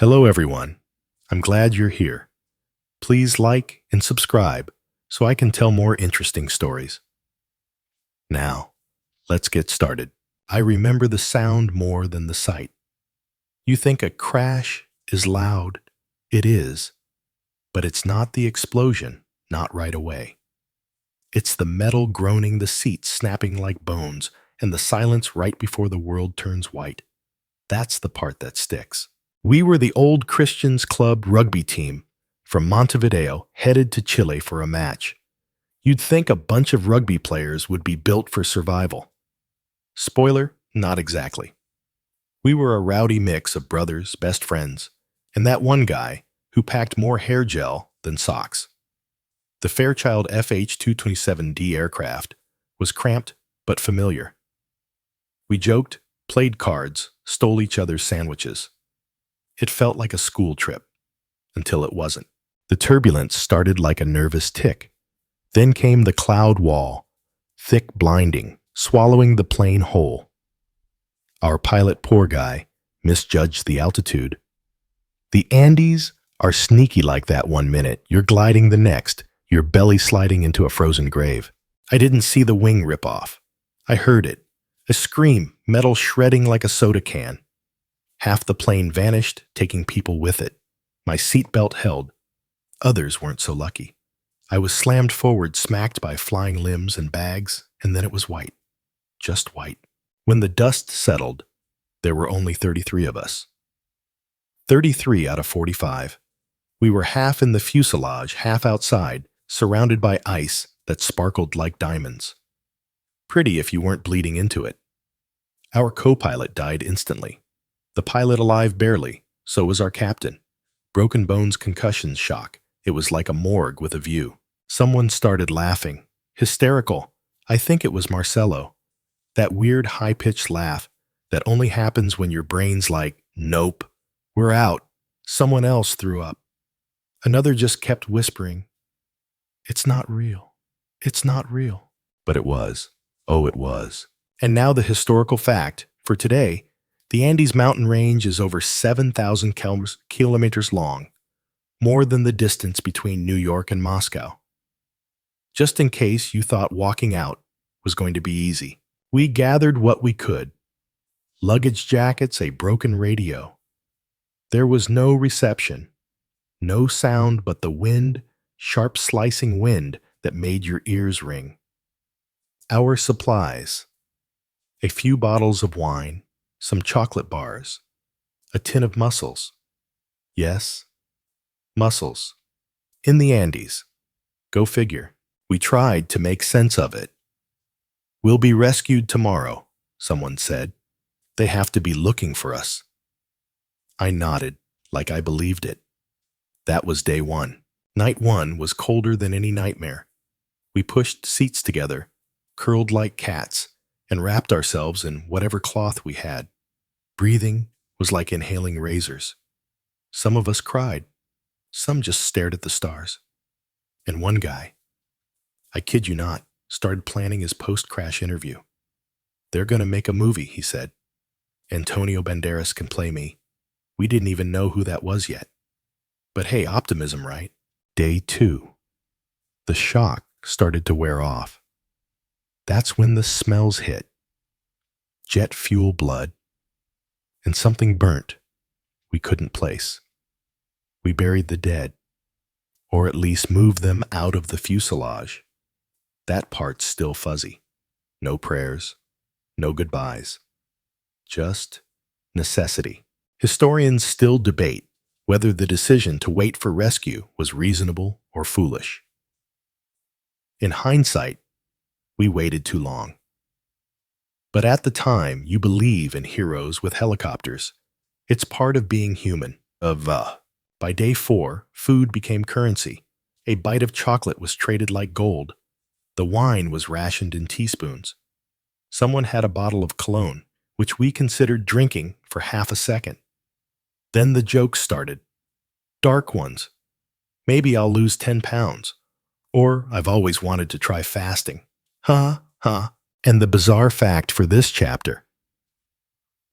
Hello, everyone. I'm glad you're here. Please like and subscribe so I can tell more interesting stories. Now, let's get started. I remember the sound more than the sight. You think a crash is loud. It is. But it's not the explosion, not right away. It's the metal groaning, the seats snapping like bones, and the silence right before the world turns white. That's the part that sticks. We were the Old Christians Club rugby team from Montevideo headed to Chile for a match. You'd think a bunch of rugby players would be built for survival. Spoiler, not exactly. We were a rowdy mix of brothers, best friends, and that one guy who packed more hair gel than socks. The Fairchild FH-227D aircraft was cramped but familiar. We joked, played cards, stole each other's sandwiches. It felt like a school trip, until it wasn't. The turbulence started like a nervous tick. Then came the cloud wall, thick, blinding, swallowing the plane whole. Our pilot, poor guy, misjudged the altitude. The Andes are sneaky like that 1 minute. You're gliding the next, your belly sliding into a frozen grave. I didn't see the wing rip off. I heard it. A scream, metal shredding like a soda can. Half the plane vanished, taking people with it. My seatbelt held. Others weren't so lucky. I was slammed forward, smacked by flying limbs and bags, and then it was white. Just white. When the dust settled, there were only 33 of us. 33 out of 45. We were half in the fuselage, half outside, surrounded by ice that sparkled like diamonds. Pretty if you weren't bleeding into it. Our co-pilot died instantly. The pilot alive barely, so was our captain. Broken bones, concussions, shock. It was like a morgue with a view. Someone started laughing. Hysterical. I think it was Marcelo. That weird high-pitched laugh that only happens when your brain's like, nope, we're out. Someone else threw up. Another just kept whispering, it's not real. It's not real. But it was. Oh, it was. And now the historical fact for today. The Andes mountain range is over 7,000 kilometers long, more than the distance between New York and Moscow. Just in case you thought walking out was going to be easy, we gathered what we could. Luggage jackets, a broken radio. There was no reception, no sound but the wind, sharp slicing wind that made your ears ring. Our supplies: a few bottles of wine, some chocolate bars, a tin of mussels. Yes, mussels. In the Andes. Go figure. We tried to make sense of it. We'll be rescued tomorrow, someone said. They have to be looking for us. I nodded, like I believed it. That was day one. Night one was colder than any nightmare. We pushed seats together, curled like cats, and wrapped ourselves in whatever cloth we had. Breathing was like inhaling razors. Some of us cried. Some just stared at the stars. And one guy, I kid you not, started planning his post-crash interview. They're going to make a movie, he said. Antonio Banderas can play me. We didn't even know who that was yet. But hey, optimism, right? Day two. The shock started to wear off. That's when the smells hit. Jet fuel, blood, and something burnt we couldn't place. We buried the dead, or at least moved them out of the fuselage. That part's still fuzzy. No prayers, no goodbyes. Just necessity. Historians still debate whether the decision to wait for rescue was reasonable or foolish. In hindsight, we waited too long. But at the time, you believe in heroes with helicopters. It's part of being human. By day 4, food became currency. A bite of chocolate was traded like gold. The wine was rationed in teaspoons. Someone had a bottle of cologne, which we considered drinking for half a second. Then the jokes started. Dark ones. Maybe I'll lose 10 pounds. Or I've always wanted to try fasting. And the bizarre fact for this chapter: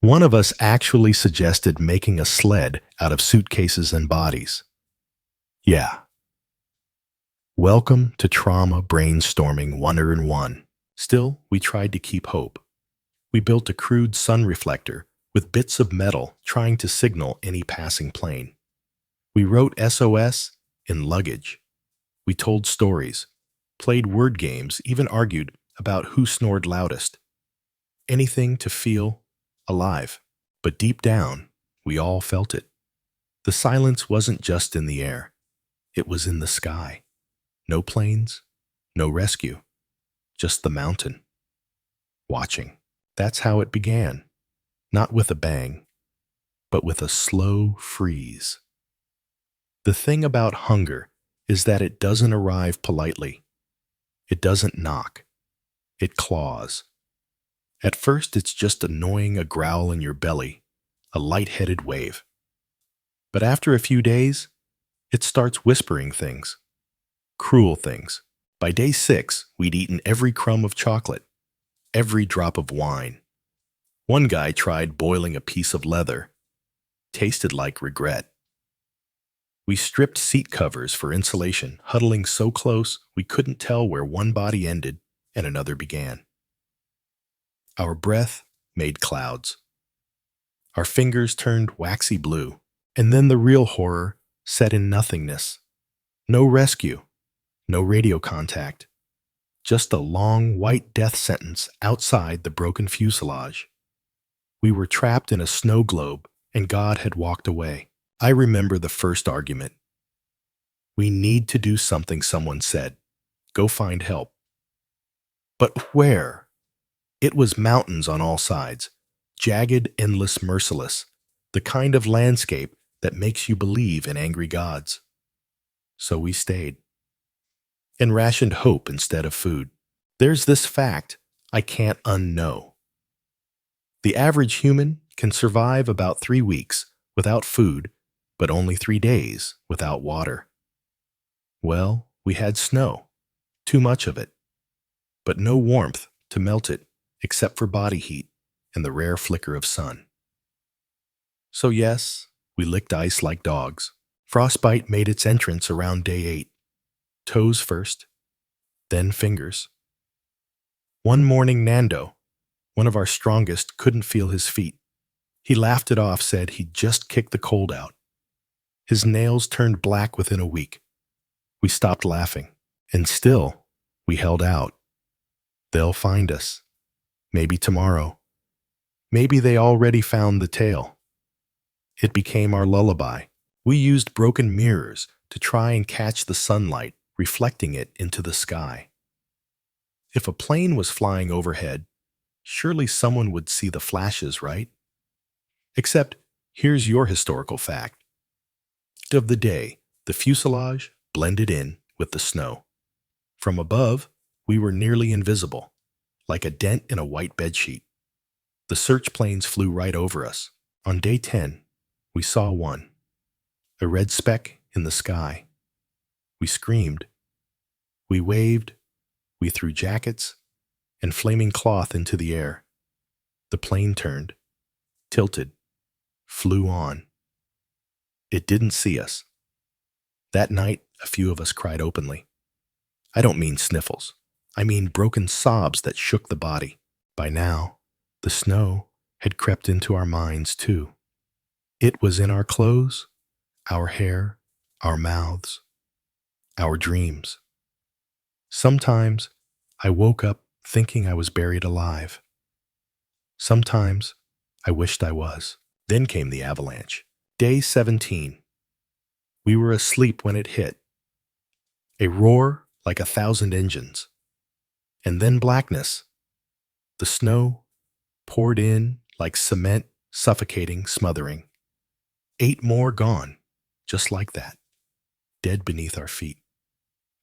One of us actually suggested making a sled out of suitcases and bodies. Yeah. Welcome to Trauma Brainstorming 101. Still, we tried to keep hope. We built a crude sun reflector with bits of metal trying to signal any passing plane. We wrote SOS in luggage. We told stories, played word games, even argued about who snored loudest. Anything to feel alive. But deep down, we all felt it. The silence wasn't just in the air. It was in the sky. No planes, no rescue, just the mountain. Watching. That's how it began. Not with a bang, but with a slow freeze. The thing about hunger is that it doesn't arrive politely. It doesn't knock. It claws. At first, it's just annoying, a growl in your belly, a light-headed wave. But after a few days, it starts whispering things. Cruel things. By day 6, we'd eaten every crumb of chocolate, every drop of wine. One guy tried boiling a piece of leather. Tasted like regret. We stripped seat covers for insulation, huddling so close we couldn't tell where one body ended and another began. Our breath made clouds. Our fingers turned waxy blue. And then the real horror set in nothingness. No rescue. No radio contact. Just a long white death sentence outside the broken fuselage. We were trapped in a snow globe, and God had walked away. I remember the first argument. We need to do something, someone said. Go find help. But where? It was mountains on all sides. Jagged, endless, merciless. The kind of landscape that makes you believe in angry gods. So we stayed. And rationed hope instead of food. There's this fact I can't unknow. The average human can survive about 3 weeks without food, but only 3 days without water. Well, we had snow, too much of it, but no warmth to melt it except for body heat and the rare flicker of sun. So yes, we licked ice like dogs. Frostbite made its entrance around day 8. Toes first, then fingers. One morning, Nando, one of our strongest, couldn't feel his feet. He laughed it off, said he'd just kicked the cold out. His nails turned black within a week. We stopped laughing, and still, we held out. They'll find us. Maybe tomorrow. Maybe they already found the tail. It became our lullaby. We used broken mirrors to try and catch the sunlight, reflecting it into the sky. If a plane was flying overhead, surely someone would see the flashes, right? Except, here's your historical fact. Of the day, the fuselage blended in with the snow. From above, we were nearly invisible, like a dent in a white bedsheet. The search planes flew right over us. On day 10, we saw one, a red speck in the sky. We screamed. We waved. We threw jackets and flaming cloth into the air. The plane turned, tilted, flew on. It didn't see us. That night, a few of us cried openly. I don't mean sniffles. I mean broken sobs that shook the body. By now, the snow had crept into our minds too. It was in our clothes, our hair, our mouths, our dreams. Sometimes I woke up thinking I was buried alive. Sometimes I wished I was. Then came the avalanche. Day 17. We were asleep when it hit. A roar like 1,000 engines. And then blackness. The snow poured in like cement, suffocating, smothering. 8 more gone, just like that, dead beneath our feet.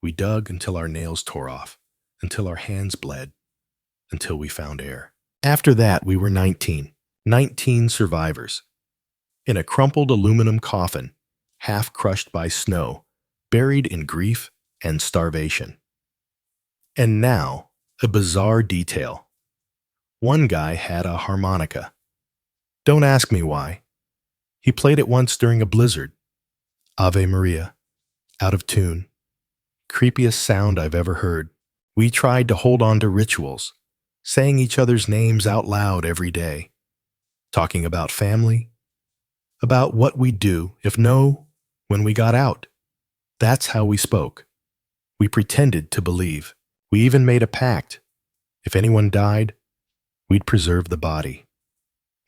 We dug until our nails tore off, until our hands bled, until we found air. After that, we were 19 survivors. In a crumpled aluminum coffin, half crushed by snow, buried in grief and starvation. And now, a bizarre detail. One guy had a harmonica. Don't ask me why. He played it once during a blizzard. Ave Maria. Out of tune. Creepiest sound I've ever heard. We tried to hold on to rituals, saying each other's names out loud every day, talking about family, about what we'd do if no, when we got out. That's how we spoke. We pretended to believe. We even made a pact. If anyone died, we'd preserve the body.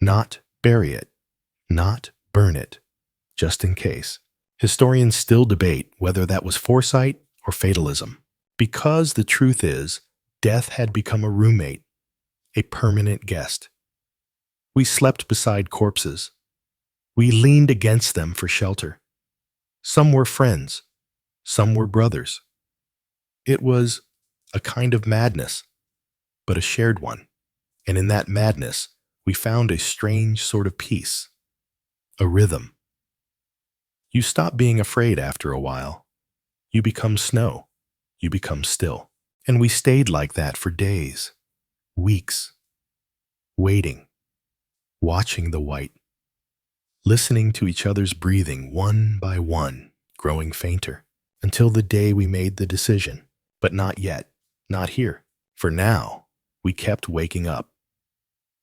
Not bury it. Not burn it. Just in case. Historians still debate whether that was foresight or fatalism. Because the truth is, death had become a roommate, a permanent guest. We slept beside corpses. We leaned against them for shelter. Some were friends. Some were brothers. It was a kind of madness, but a shared one. And in that madness, we found a strange sort of peace, a rhythm. You stop being afraid after a while. You become snow. You become still. And we stayed like that for days, weeks, waiting, watching the white, listening to each other's breathing one by one, growing fainter, until the day we made the decision. But not yet, not here. For now, we kept waking up.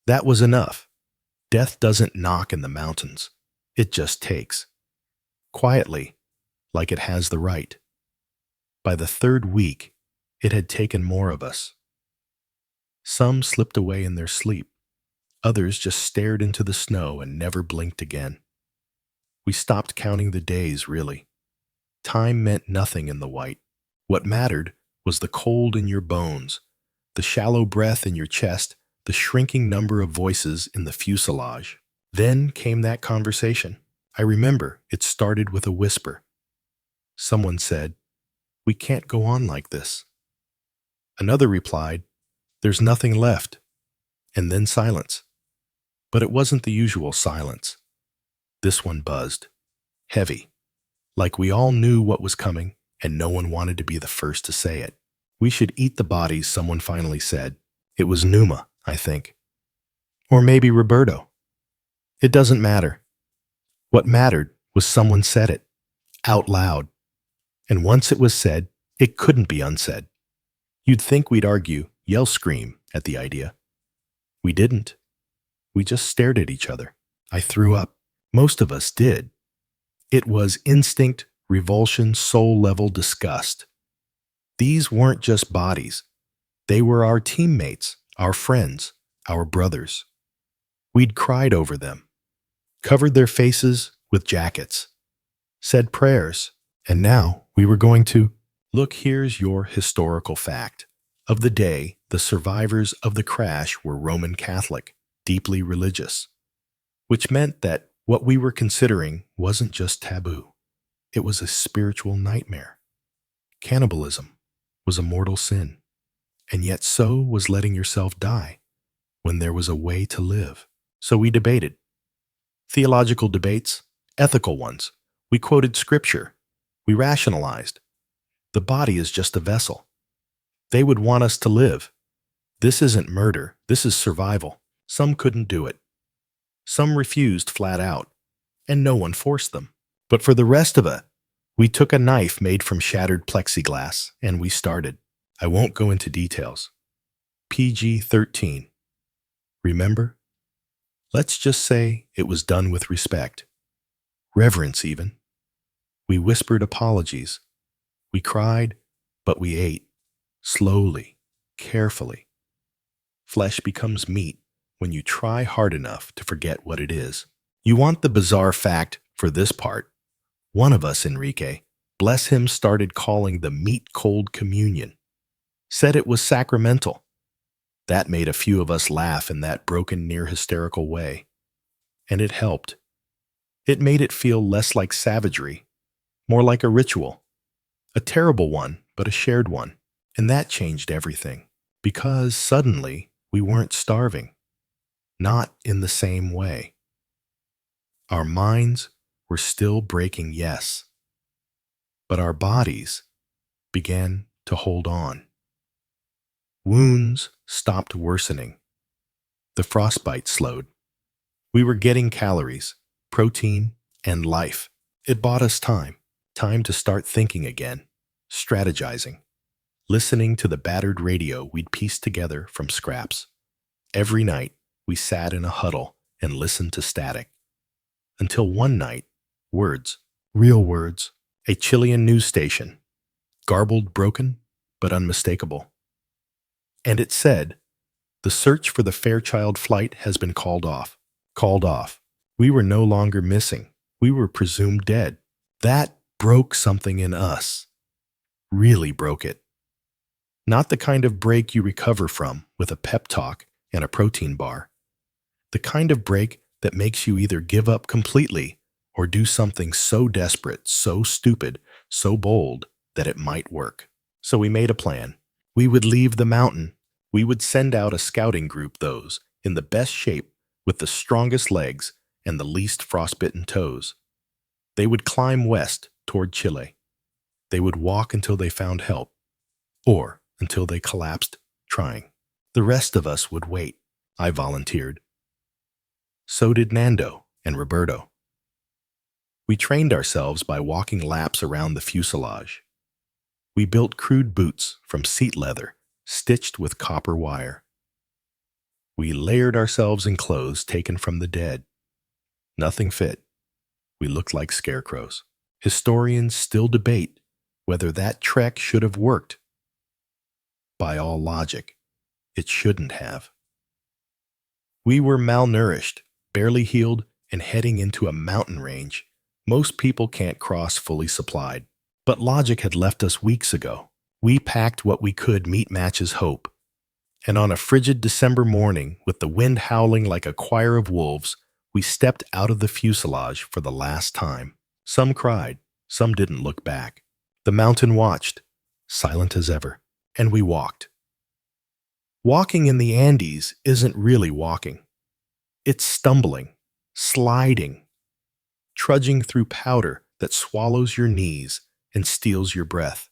That was enough. Death doesn't knock in the mountains. It just takes. Quietly, like it has the right. By the third week, it had taken more of us. Some slipped away in their sleep. Others just stared into the snow and never blinked again. We stopped counting the days, really. Time meant nothing in the white. What mattered was the cold in your bones, the shallow breath in your chest, the shrinking number of voices in the fuselage. Then came that conversation. I remember it started with a whisper. Someone said, "We can't go on like this." Another replied, "There's nothing left." And then silence. But it wasn't the usual silence. This one buzzed. Heavy. Like we all knew what was coming, and no one wanted to be the first to say it. We should eat the bodies, someone finally said. It was Numa, I think. Or maybe Roberto. It doesn't matter. What mattered was someone said it, out loud. And once it was said, it couldn't be unsaid. You'd think we'd argue, yell, scream at the idea. We didn't. We just stared at each other. I threw up. Most of us did. It was instinct, revulsion, soul-level disgust. These weren't just bodies. They were our teammates, our friends, our brothers. We'd cried over them, covered their faces with jackets, said prayers, and now we were going to... Look, here's your historical fact. Of the day, the survivors of the crash were Roman Catholic, deeply religious, which meant that what we were considering wasn't just taboo. It was a spiritual nightmare. Cannibalism was a mortal sin, and yet so was letting yourself die when there was a way to live. So we debated. Theological debates, ethical ones. We quoted scripture. We rationalized. The body is just a vessel. They would want us to live. This isn't murder. This is survival. Some couldn't do it. Some refused flat out, and no one forced them. But for the rest of it, we took a knife made from shattered plexiglass, and we started. I won't go into details. PG-13. Remember? Let's just say it was done with respect. Reverence, even. We whispered apologies. We cried, but we ate. Slowly, carefully. Flesh becomes meat when you try hard enough to forget what it is. You want the bizarre fact for this part. One of us, Enrique, bless him, started calling the meat cold communion. Said it was sacramental. That made a few of us laugh in that broken, near-hysterical way. And it helped. It made it feel less like savagery, more like a ritual. A terrible one, but a shared one. And that changed everything. Because suddenly, we weren't starving. Not in the same way. Our minds were still breaking, yes. But our bodies began to hold on. Wounds stopped worsening. The frostbite slowed. We were getting calories, protein, and life. It bought us time. Time to start thinking again, strategizing, listening to the battered radio we'd pieced together from scraps. Every night, we sat in a huddle and listened to static. Until one night, words, real words, a Chilean news station, garbled, broken, but unmistakable. And it said, "The search for the Fairchild flight has been called off." Called off. We were no longer missing. We were presumed dead. That broke something in us. Really broke it. Not the kind of break you recover from with a pep talk and a protein bar. The kind of break that makes you either give up completely or do something so desperate, so stupid, so bold that it might work. So we made a plan. We would leave the mountain. We would send out a scouting group, those in the best shape, with the strongest legs and the least frostbitten toes. They would climb west toward Chile. They would walk until they found help, or until they collapsed trying. The rest of us would wait, I volunteered. So did Nando and Roberto. We trained ourselves by walking laps around the fuselage. We built crude boots from seat leather, stitched with copper wire. We layered ourselves in clothes taken from the dead. Nothing fit. We looked like scarecrows. Historians still debate whether that trek should have worked. By all logic, it shouldn't have. We were malnourished, barely healed, and heading into a mountain range most people can't cross fully supplied. But logic had left us weeks ago. We packed what we could meet Match's hope. And on a frigid December morning, with the wind howling like a choir of wolves, we stepped out of the fuselage for the last time. Some cried, some didn't look back. The mountain watched, silent as ever, and we walked. Walking in the Andes isn't really walking. It's stumbling, sliding, trudging through powder that swallows your knees and steals your breath.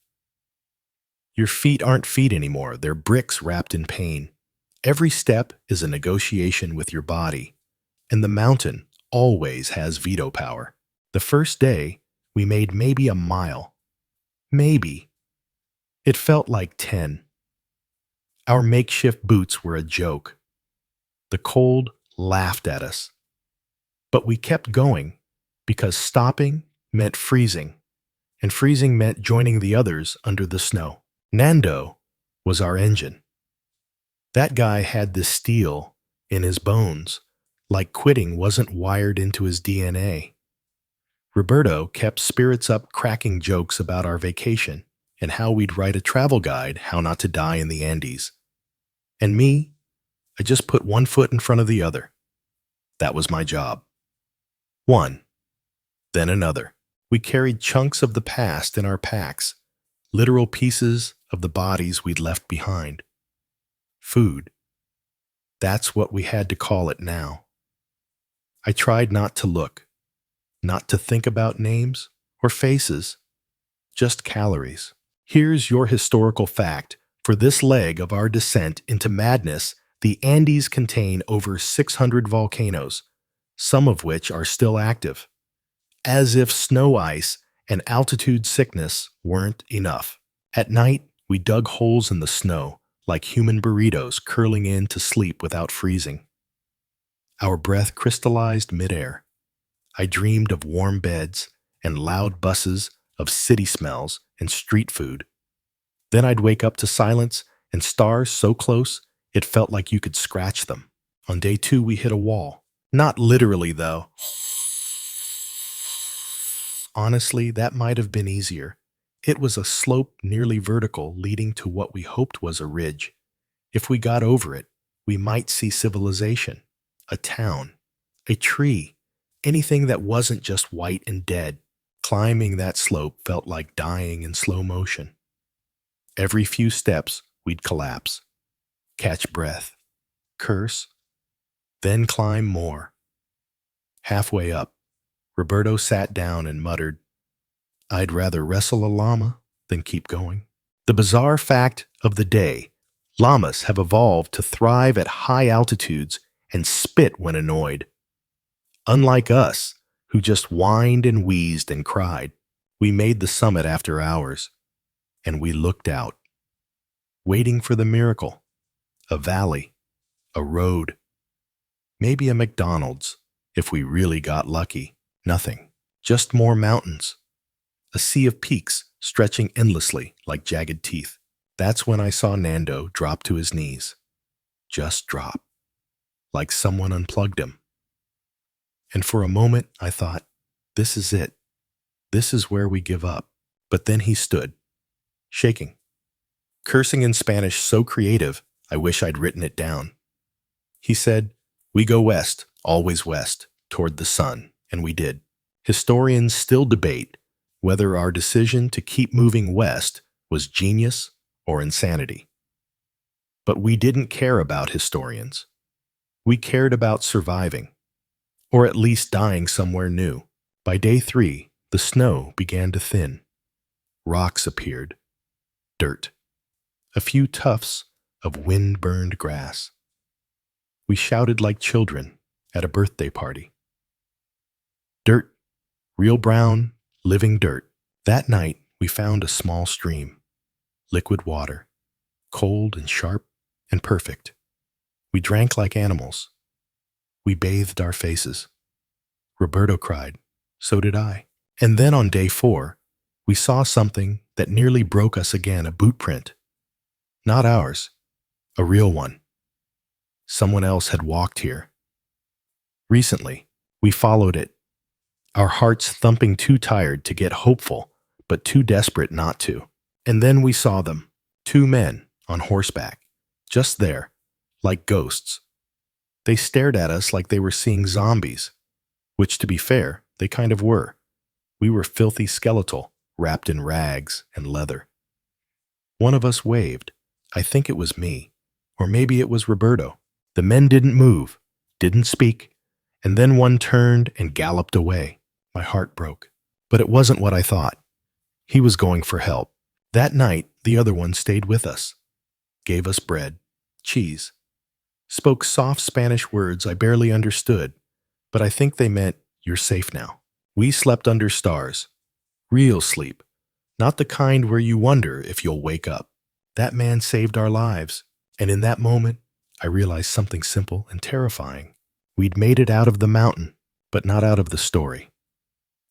Your feet aren't feet anymore, they're bricks wrapped in pain. Every step is a negotiation with your body, and the mountain always has veto power. The first day, we made maybe a mile. Maybe. It felt like 10. Our makeshift boots were a joke. The cold laughed at us. But we kept going because stopping meant freezing, and freezing meant joining the others under the snow. Nando was our engine. That guy had this steel in his bones, like quitting wasn't wired into his DNA. Roberto kept spirits up, cracking jokes about our vacation and how we'd write a travel guide, how not to die in the Andes. And me, I just put one foot in front of the other. That was my job. One, then another. We carried chunks of the past in our packs, literal pieces of the bodies we'd left behind. Food. That's what we had to call it now. I tried not to look, not to think about names or faces, just calories. Here's your historical fact. For this leg of our descent into madness, the Andes contain over 600 volcanoes, some of which are still active. As if snow ice and altitude sickness weren't enough. At night, we dug holes in the snow, like human burritos curling in to sleep without freezing. Our breath crystallized midair. I dreamed of warm beds and loud buses, of city smells and street food. Then I'd wake up to silence and stars so close it felt like you could scratch them. On day 2, we hit a wall. Not literally, though. Honestly, that might have been easier. It was a slope nearly vertical leading to what we hoped was a ridge. If we got over it, we might see civilization, a town, a tree, anything that wasn't just white and dead. Climbing that slope felt like dying in slow motion. Every few steps, we'd collapse, catch breath, curse, then climb more. Halfway up, Roberto sat down and muttered, "I'd rather wrestle a llama than keep going." The bizarre fact of the day, llamas have evolved to thrive at high altitudes and spit when annoyed. Unlike us, who just whined and wheezed and cried, we made the summit after hours, and we looked out, waiting for the miracle. A valley, a road, maybe a McDonald's, if we really got lucky. Nothing, just more mountains. A sea of peaks stretching endlessly like jagged teeth. That's when I saw Nando drop to his knees. Just drop, like someone unplugged him. And for a moment I thought, this is it. This is where we give up. But then he stood, shaking, cursing in Spanish so creative I wish I'd written it down. He said, "We go west, always west, toward the sun," and we did. Historians still debate whether our decision to keep moving west was genius or insanity. But we didn't care about historians. We cared about surviving, or at least dying somewhere new. By day 3, the snow began to thin. Rocks appeared, dirt, a few tufts of wind-burned grass. We shouted like children at a birthday party. Dirt, real brown, living dirt. That night, we found a small stream, liquid water, cold and sharp and perfect. We drank like animals. We bathed our faces. Roberto cried. So did I. And then on day 4, we saw something that nearly broke us again, a boot print. Not ours, a real one. Someone else had walked here. Recently, we followed it, our hearts thumping, too tired to get hopeful, but too desperate not to. And then we saw them, 2 men on horseback, just there, like ghosts. They stared at us like they were seeing zombies, which, to be fair, they kind of were. We were filthy skeletal, wrapped in rags and leather. One of us waved. I think it was me, or maybe it was Roberto. The men didn't move, didn't speak, and then one turned and galloped away. My heart broke. But it wasn't what I thought. He was going for help. That night, the other one stayed with us, gave us bread, cheese, spoke soft Spanish words I barely understood, but I think they meant, "You're safe now." We slept under stars. Real sleep. Not the kind where you wonder if you'll wake up. That man saved our lives. And in that moment, I realized something simple and terrifying. We'd made it out of the mountain, but not out of the story.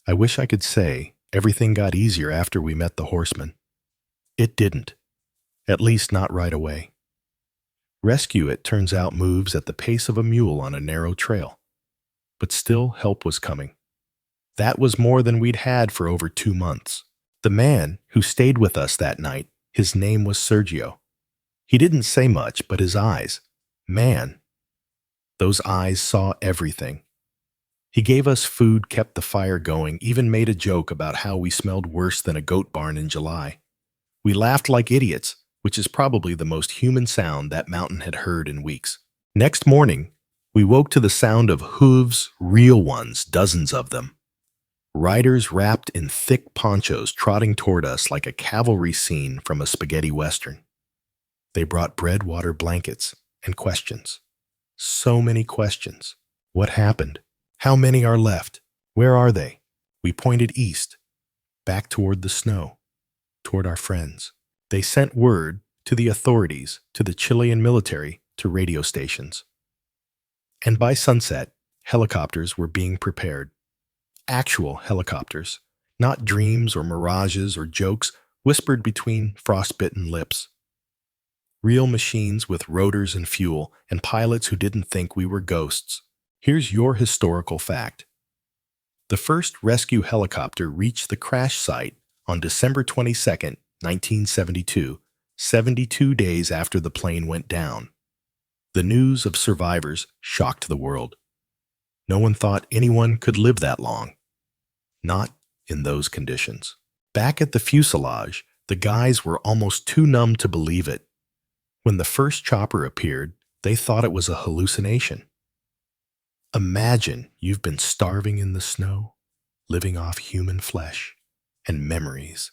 I wish I could say everything got easier after we met the horseman. It didn't. At least not right away. Rescue, it turns out, moves at the pace of a mule on a narrow trail. But still, help was coming. That was more than we'd had for over 2 months. The man who stayed with us that night, his name was Sergio. He didn't say much, but his eyes, man, those eyes saw everything. He gave us food, kept the fire going, even made a joke about how we smelled worse than a goat barn in July. We laughed like idiots, which is probably the most human sound that mountain had heard in weeks. Next morning, we woke to the sound of hooves, real ones, dozens of them. Riders wrapped in thick ponchos trotting toward us like a cavalry scene from a spaghetti western. They brought bread, water, blankets, and questions. So many questions. What happened? How many are left? Where are they? We pointed east, back toward the snow, toward our friends. They sent word to the authorities, to the Chilean military, to radio stations. And by sunset, helicopters were being prepared. Actual helicopters, not dreams or mirages or jokes whispered between frostbitten lips. Real machines with rotors and fuel, and pilots who didn't think we were ghosts. Here's your historical fact. The first rescue helicopter reached the crash site on December 22, 1972, 72 days after the plane went down. The news of survivors shocked the world. No one thought anyone could live that long. Not in those conditions. Back at the fuselage, the guys were almost too numb to believe it. When the first chopper appeared, they thought it was a hallucination. Imagine you've been starving in the snow, living off human flesh and memories.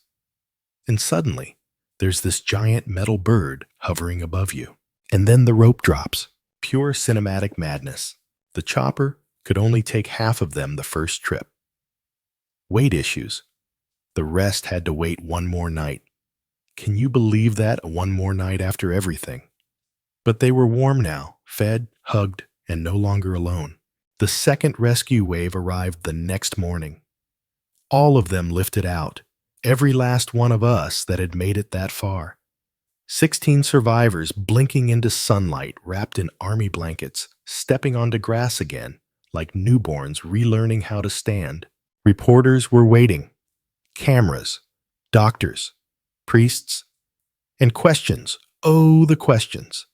And suddenly, there's this giant metal bird hovering above you. And then the rope drops. Pure cinematic madness. The chopper could only take half of them the first trip. Weight issues. The rest had to wait one more night. Can you believe that? One more night after everything. But they were warm now, fed, hugged, and no longer alone. The second rescue wave arrived the next morning. All of them lifted out, every last one of us that had made it that far. 16 survivors blinking into sunlight, wrapped in army blankets, stepping onto grass again, like newborns relearning how to stand. Reporters were waiting. Cameras, doctors, priests, and questions. Oh, the questions.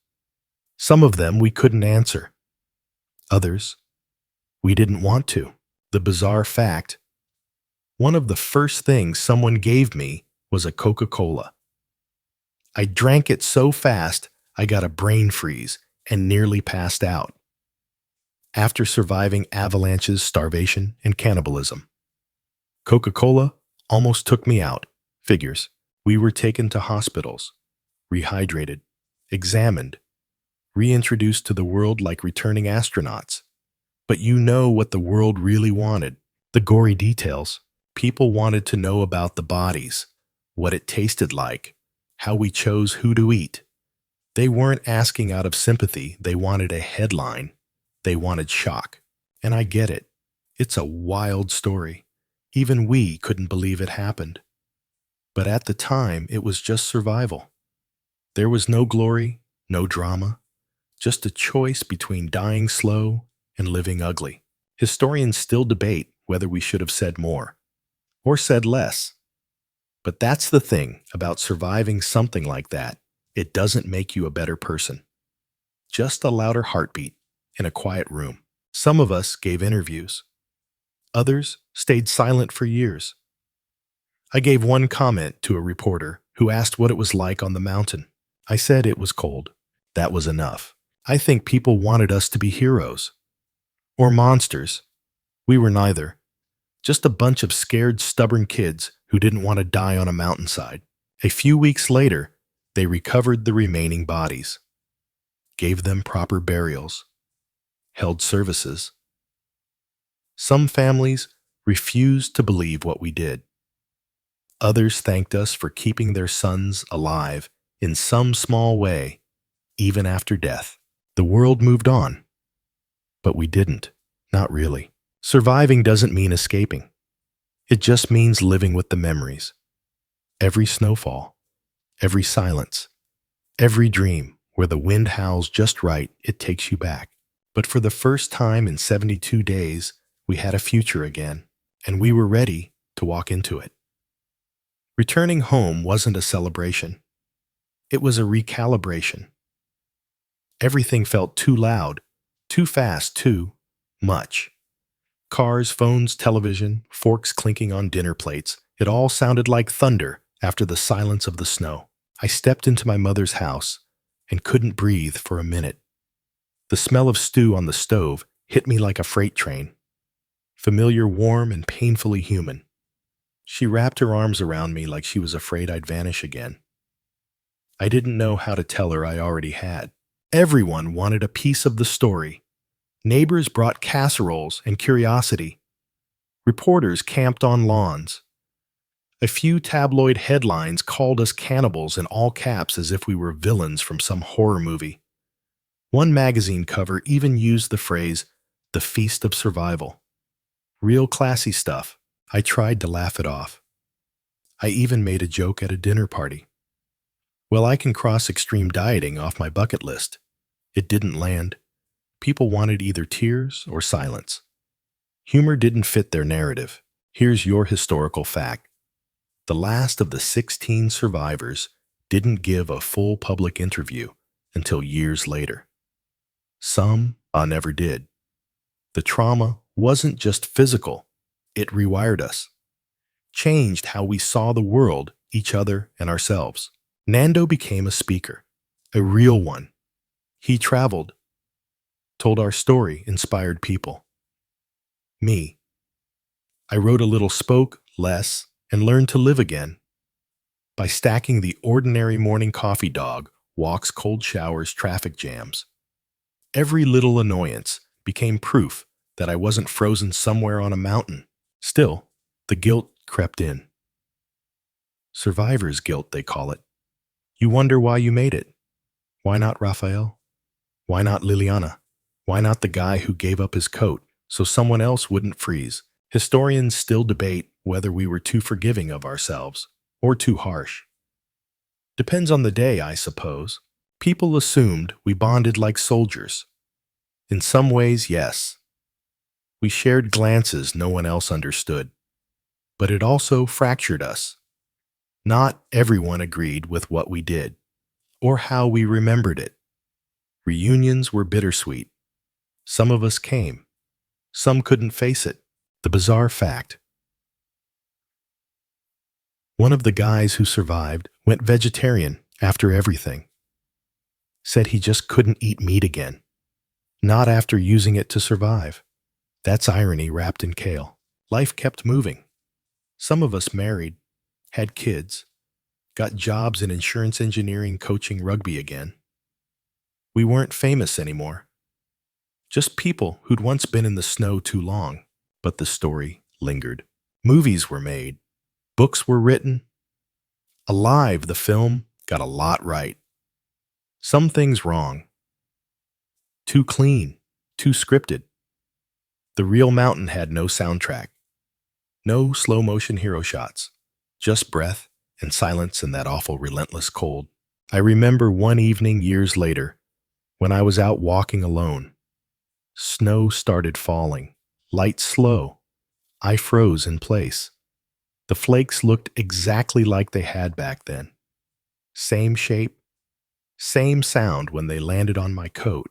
Some of them we couldn't answer. Others, we didn't want to. The bizarre fact, one of the first things someone gave me was a Coca-Cola. I drank it so fast I got a brain freeze and nearly passed out. After surviving avalanches, starvation, and cannibalism, Coca-Cola almost took me out. Figures. We were taken to hospitals, rehydrated, examined, reintroduced to the world like returning astronauts. But you know what the world really wanted. The gory details. People wanted to know about the bodies, what it tasted like, how we chose who to eat. They weren't asking out of sympathy. They wanted a headline. They wanted shock. And I get it. It's a wild story. Even we couldn't believe it happened. But at the time, it was just survival. There was no glory, no drama, just a choice between dying slow and living ugly. Historians still debate whether we should have said more or said less. But that's the thing about surviving something like that. It doesn't make you a better person. Just a louder heartbeat in a quiet room. Some of us gave interviews. Others stayed silent for years. I gave one comment to a reporter who asked what it was like on the mountain. I said it was cold. That was enough. I think people wanted us to be heroes. Or monsters. We were neither. Just a bunch of scared, stubborn kids who didn't want to die on a mountainside. A few weeks later, they recovered the remaining bodies, gave them proper burials, held services. Some families refused to believe what we did. Others thanked us for keeping their sons alive in some small way, even after death. The world moved on, but we didn't. Not really. Surviving doesn't mean escaping. It just means living with the memories. Every snowfall, every silence, every dream where the wind howls just right, it takes you back. But for the first time in 72 days, we had a future again, and we were ready to walk into it. Returning home wasn't a celebration. It was a recalibration. Everything felt too loud, too fast, too much. Cars, phones, television, forks clinking on dinner plates. It all sounded like thunder after the silence of the snow. I stepped into my mother's house and couldn't breathe for a minute. The smell of stew on the stove hit me like a freight train. Familiar, warm, and painfully human. She wrapped her arms around me like she was afraid I'd vanish again. I didn't know how to tell her I already had. Everyone wanted a piece of the story. Neighbors brought casseroles and curiosity. Reporters camped on lawns. A few tabloid headlines called us cannibals in all caps as if we were villains from some horror movie. One magazine cover even used the phrase, "the feast of survival." Real classy stuff. I tried to laugh it off. I even made a joke at a dinner party. Well, I can cross extreme dieting off my bucket list. It didn't land. People wanted either tears or silence. Humor didn't fit their narrative. Here's your historical fact. The last of the 16 survivors didn't give a full public interview until years later. Some never did. The trauma wasn't just physical. It rewired us, changed how we saw the world, each other, and ourselves. Nando became a speaker, a real one. He traveled, told our story, inspired people. Me, I wrote a little, spoke less, and learned to live again. By stacking the ordinary morning coffee dog, walks, cold showers, traffic jams. Every little annoyance became proof that I wasn't frozen somewhere on a mountain. Still, the guilt crept in. Survivor's guilt, they call it. You wonder why you made it. Why not Raphael? Why not Liliana? Why not the guy who gave up his coat so someone else wouldn't freeze? Historians still debate whether we were too forgiving of ourselves or too harsh. Depends on the day, I suppose. People assumed we bonded like soldiers. In some ways, yes. We shared glances no one else understood. But it also fractured us. Not everyone agreed with what we did, or how we remembered it. Reunions were bittersweet. Some of us came. Some couldn't face it. The bizarre fact. One of the guys who survived went vegetarian after everything. Said he just couldn't eat meat again. Not after using it to survive. That's irony wrapped in kale. Life kept moving. Some of us married, had kids, got jobs in insurance engineering, coaching rugby again. We weren't famous anymore. Just people who'd once been in the snow too long, but the story lingered. Movies were made. Books were written. Alive, the film, got a lot right. Some things wrong. Too clean, too scripted. The real mountain had no soundtrack. No slow-motion hero shots. Just breath and silence in that awful relentless cold. I remember one evening years later, when I was out walking alone. Snow started falling, light slow. I froze in place. The flakes looked exactly like they had back then. Same shape, same sound when they landed on my coat.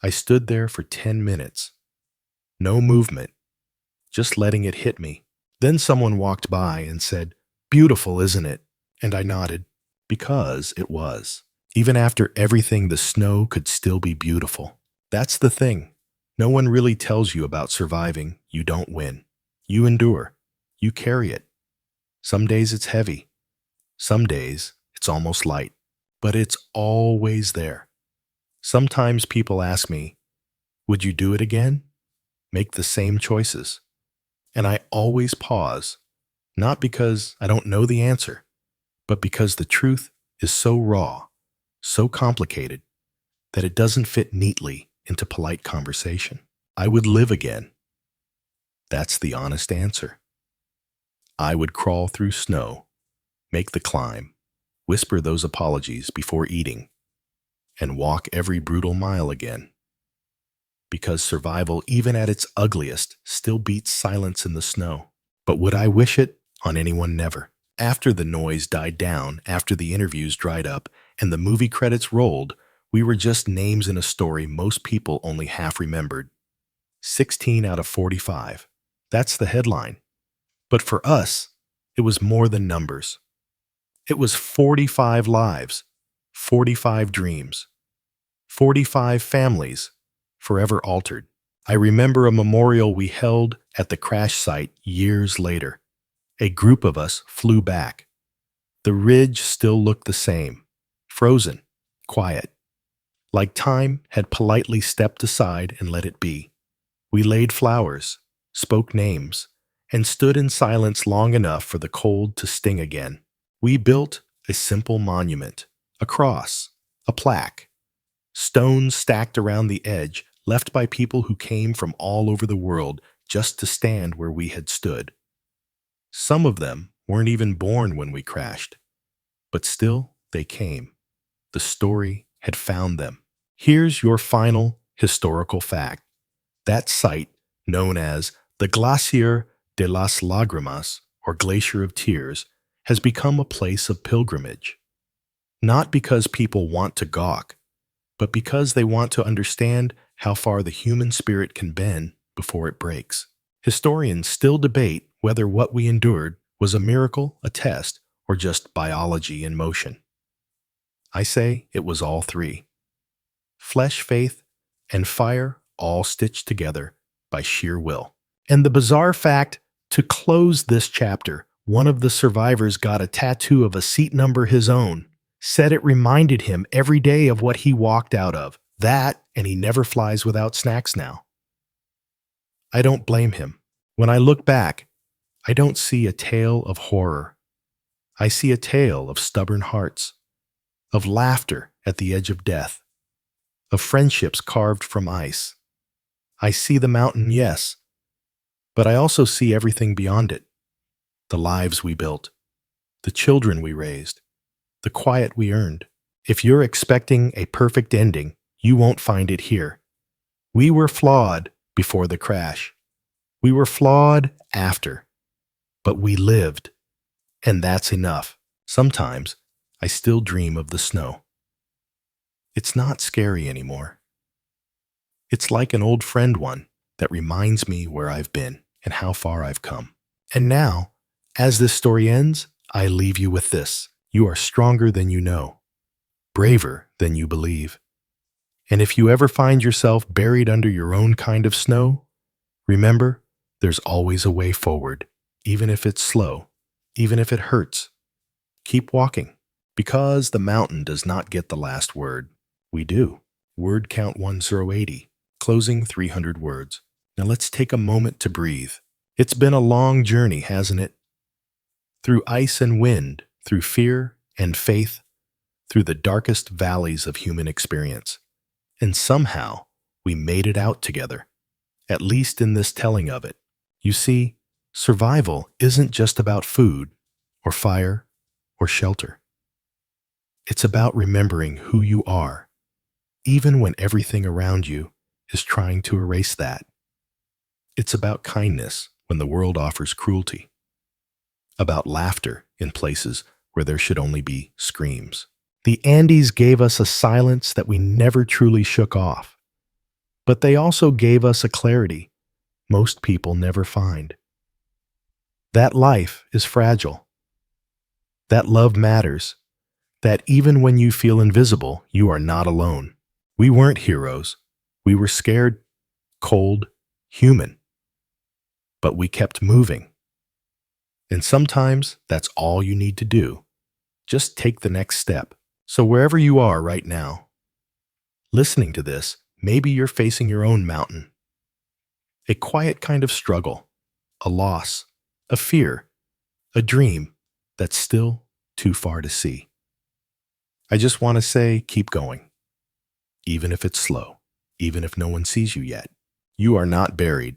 I stood there for 10 minutes. No movement, just letting it hit me. Then someone walked by and said, "Beautiful, isn't it?" And I nodded, because it was. Even after everything, the snow could still be beautiful. That's the thing. No one really tells you about surviving. You don't win. You endure. You carry it. Some days it's heavy. Some days it's almost light. But it's always there. Sometimes people ask me, would you do it again? Make the same choices? And I always pause, not because I don't know the answer, but because the truth is so raw, so complicated, that it doesn't fit neatly into polite conversation. I would live again. That's the honest answer. I would crawl through snow, make the climb, whisper those apologies before eating, and walk every brutal mile again. Because survival, even at its ugliest, still beats silence in the snow. But would I wish it on anyone? Never. After the noise died down, after the interviews dried up, and the movie credits rolled, we were just names in a story most people only half remembered. 16 out of 45. That's the headline. But for us, it was more than numbers. It was 45 lives, 45 dreams, 45 families, forever altered. I remember a memorial we held at the crash site years later. A group of us flew back. The ridge still looked the same, frozen, quiet, like time had politely stepped aside and let it be. We laid flowers, spoke names, and stood in silence long enough for the cold to sting again. We built a simple monument, a cross, a plaque, stones stacked around the edge, left by people who came from all over the world just to stand where we had stood. Some of them weren't even born when we crashed, but still they came. The story had found them. Here's your final historical fact. That site, known as the Glacier de las Lágrimas, or Glacier of Tears, has become a place of pilgrimage. Not because people want to gawk, but because they want to understand how far the human spirit can bend before it breaks. Historians still debate whether what we endured was a miracle, a test, or just biology in motion. I say it was all three. Flesh, faith, and fire all stitched together by sheer will. And the bizarre fact, to close this chapter, one of the survivors got a tattoo of a seat number his own, said it reminded him every day of what he walked out of. That, and he never flies without snacks now. I don't blame him. When I look back, I don't see a tale of horror. I see a tale of stubborn hearts, of laughter at the edge of death, of friendships carved from ice. I see the mountain, yes, but I also see everything beyond it. The lives we built, the children we raised, the quiet we earned. If you're expecting a perfect ending, you won't find it here. We were flawed before the crash. We were flawed after. But we lived, and that's enough. Sometimes I still dream of the snow. It's not scary anymore. It's like an old friend one that reminds me where I've been and how far I've come. And now, as this story ends, I leave you with this. You are stronger than you know, braver than you believe. And if you ever find yourself buried under your own kind of snow, remember, there's always a way forward, even if it's slow, even if it hurts. Keep walking, because the mountain does not get the last word. We do. Word count 1080, closing 300 words. Now let's take a moment to breathe. It's been a long journey, hasn't it? Through ice and wind, through fear and faith, through the darkest valleys of human experience. And somehow, we made it out together, at least in this telling of it. You see, survival isn't just about food, or fire, or shelter. It's about remembering who you are, even when everything around you is trying to erase that. It's about kindness when the world offers cruelty, about laughter in places where there should only be screams. The Andes gave us a silence that we never truly shook off, but they also gave us a clarity most people never find. That life is fragile, that love matters, that even when you feel invisible, you are not alone. We weren't heroes. We were scared, cold, human. But we kept moving. And sometimes that's all you need to do. Just take the next step. So wherever you are right now, listening to this, maybe you're facing your own mountain. A quiet kind of struggle, a loss, a fear, a dream that's still too far to see. I just want to say, keep going. Even if it's slow, even if no one sees you yet. You are not buried,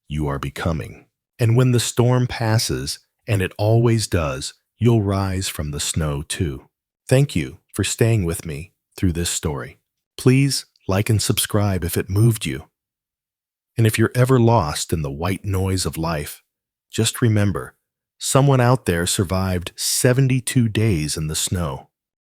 you are becoming. And when the storm passes, and it always does, you'll rise from the snow too. Thank you for staying with me through this story. Please like and subscribe if it moved you. And if you're ever lost in the white noise of life, just remember, someone out there survived 72 days in the snow.